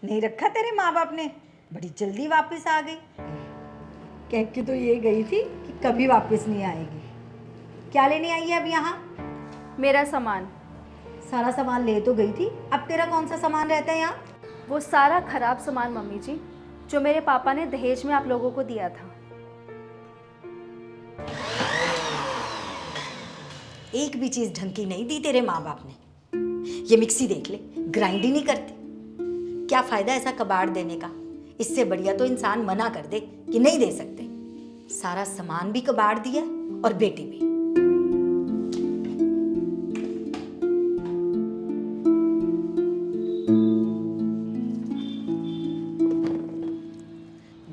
नहीं रखा तेरे माँ बाप ने, बड़ी जल्दी वापस आ गई। कह के तो ये गई थी कि कभी वापस नहीं आएगी। क्या लेने आई है अब यहाँ? मेरा सामान। सारा सामान ले तो गई थी, अब तेरा कौन सा सामान रहता है यहाँ? वो सारा खराब सामान मम्मी जी, जो मेरे पापा ने दहेज में आप लोगों को दिया था। एक भी चीज ढंग की नहीं दी तेरे माँ बाप ने। ये मिक्सी देख ले, ग्राइंड ही नहीं करती। क्या फायदा ऐसा कबाड़ देने का? इससे बढ़िया तो इंसान मना कर दे कि नहीं दे सकते। सारा सामान भी कबाड़ दिया और बेटी भी।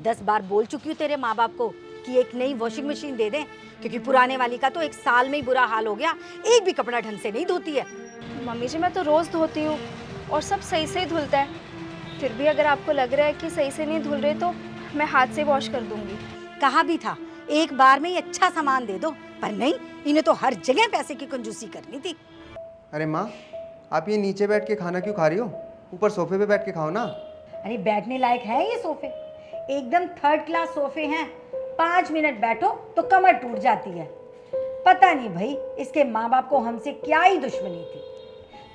दस बार बोल चुकी हूँ तेरे माँ बाप को कि एक नई वॉशिंग मशीन दे दें, क्योंकि पुराने वाली का तो 1 साल में ही बुरा हाल हो गया। एक भी कपड़ा ढंग से नहीं धोती है। मम्मी जी मैं तो रोज़ धोती हूँ और सब सही से ही धुलता है। फिर भी अगर आपको लग रहा है कि सही से नहीं धुल रहे तो मैं हाथ से वॉश कर दूंगी। कहा भी था एक बार में ही अच्छा सामान दे दो, पर नहीं, इन्हें तो हर जगह पैसे की कंजूसी करनी थी। अरे माँ, आप ये नीचे बैठ के खाना क्यों खा रही हो? ऊपर सोफे पे बैठ के खाओ ना। अरे बैठने लायक है ये सोफे? एकदम 3rd क्लास सोफे हैं। 5 मिनट बैठो तो कमर टूट जाती है। पता नहीं भाई इसके माँ बाप को हमसे क्या ही दुश्मनी थी।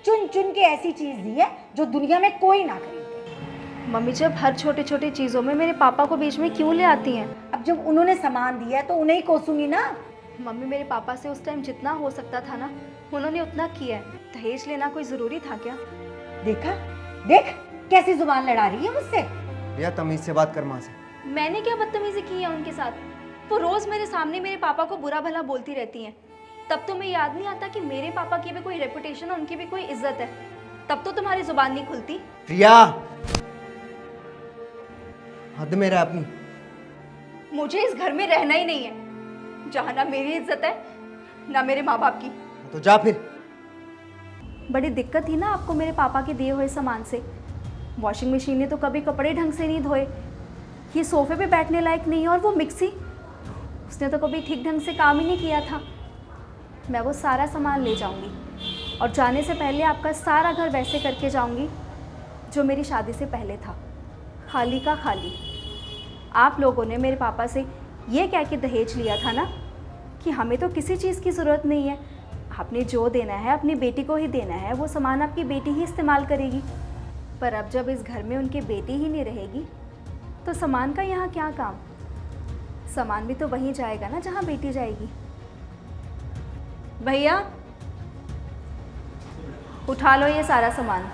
चुन चुन के ऐसी चीज दी है जो दुनिया में कोई ना खरीदे। मम्मी जी अब हर छोटी छोटी चीज़ों में मेरे पापा को बीच में क्यों ले आती हैं? अब जब उन्होंने सामान दिया है तो उन्हें ही कोसूंगी ना। मम्मी मेरे पापा से उस टाइम जितना हो सकता था ना उन्होंने उतना किया है। दहेज लेना कोई ज़रूरी था क्या? देखा, देख कैसी जुबान लड़ा रही है मुझसे। भैया तमीज से बात कर माँ से। मैंने क्या बदतमीजी की है उनके साथ? वो रोज़ मेरे सामने मेरे पापा को बुरा भला बोलती रहती हैं। तब तुम्हें याद नहीं आता कि मेरे पापा की भी कोई रेपुटेशन है, उनकी भी कोई इज्जत है। तब तो तुम्हारी जुबान नहीं खुलती। प्रिया, हद में रह अपनी। मुझे इस घर में रहना ही नहीं है जहाँ ना मेरी इज्जत है ना मेरे माँ बाप की। तो जा फिर। बड़ी दिक्कत थी ना आपको मेरे पापा के दिए हुए सामान से। वॉशिंग मशीन ने तो कभी कपड़े ढंग से नहीं धोए, ये सोफे पे बैठने लायक नहीं है, और वो मिक्सी उसने तो कभी ठीक ढंग से काम ही नहीं किया था। मैं वो सारा सामान ले जाऊंगी और जाने से पहले आपका सारा घर वैसे करके जाऊंगी जो मेरी शादी से पहले था, खाली का खाली। आप लोगों ने मेरे पापा से ये कह के दहेज लिया था ना कि हमें तो किसी चीज़ की ज़रूरत नहीं है, आपने जो देना है अपनी बेटी को ही देना है, वो सामान आपकी बेटी ही इस्तेमाल करेगी। पर अब जब इस घर में उनकी बेटी ही नहीं रहेगी तो सामान का यहाँ क्या काम? सामान भी तो वहीं जाएगा ना जहाँ बेटी जाएगी। भैया उठा लो ये सारा सामान।